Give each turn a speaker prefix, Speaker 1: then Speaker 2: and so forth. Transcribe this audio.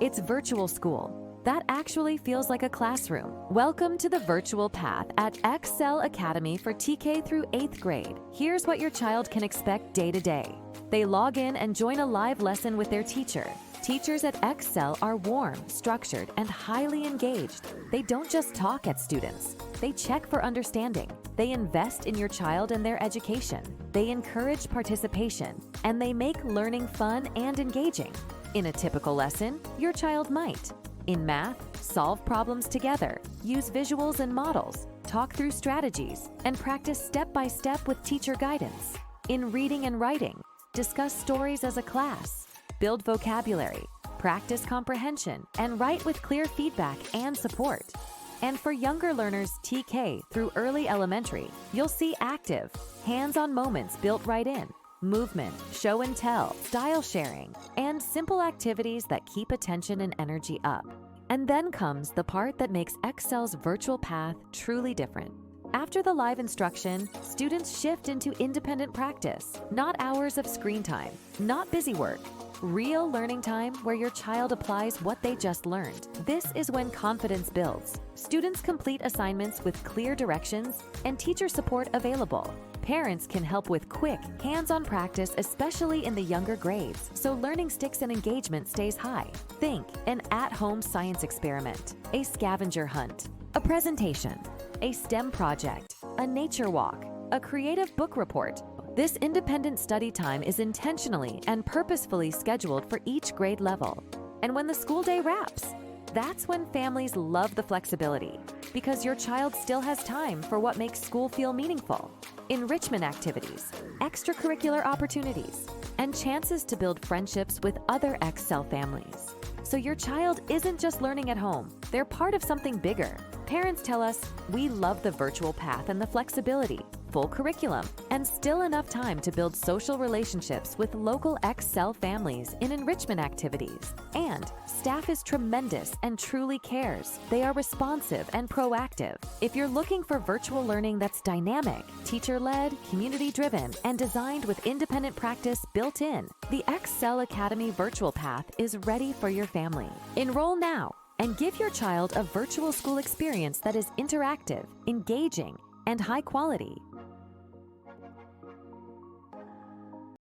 Speaker 1: It's virtual school. That actually feels like a classroom. Welcome to the virtual path at Excel Academy for TK through 8th grade. Here's what your child can expect day to day. They log in and join a live lesson with their teacher. Teachers at Excel are warm, structured, and highly engaged. They don't just talk at students. They check for understanding. They invest in your child and their education. They encourage participation, and they make learning fun and engaging. In a typical lesson, your child might. In math, solve problems together, use visuals and models, talk through strategies, and practice step-by-step with teacher guidance. In reading and writing, discuss stories as a class, build vocabulary, practice comprehension, and write with clear feedback and support. And for younger learners TK through early elementary, you'll see active, hands-on moments built right in, movement, show and tell, style sharing, and simple activities that keep attention and energy up. And then comes the part that makes Excel's virtual path truly different. After the live instruction, students shift into independent practice, not hours of screen time, not busy work, real learning time where your child applies what they just learned. This is when confidence builds. Students complete assignments with clear directions and teacher support available. Parents can help with quick, hands-on practice, especially in the younger grades, so learning sticks and engagement stays high. Think an at-home science experiment, a scavenger hunt, a presentation, a STEM project, a nature walk, a creative book report. This independent study time is intentionally and purposefully scheduled for each grade level. And when the school day wraps, that's when families love the flexibility, because your child still has time for what makes school feel meaningful. Enrichment activities, extracurricular opportunities, and chances to build friendships with other Excel families. So your child isn't just learning at home, they're part of something bigger. Parents tell us, we love the virtual path and the flexibility, full curriculum, and still enough time to build social relationships with local Excel families in enrichment activities. And staff is tremendous and truly cares. They are responsive and proactive. If you're looking for virtual learning that's dynamic, teacher-led, community-driven, and designed with independent practice built in, the Excel Academy virtual path is ready for your family. Enroll now and give your child a virtual school experience that is interactive, engaging, and high quality.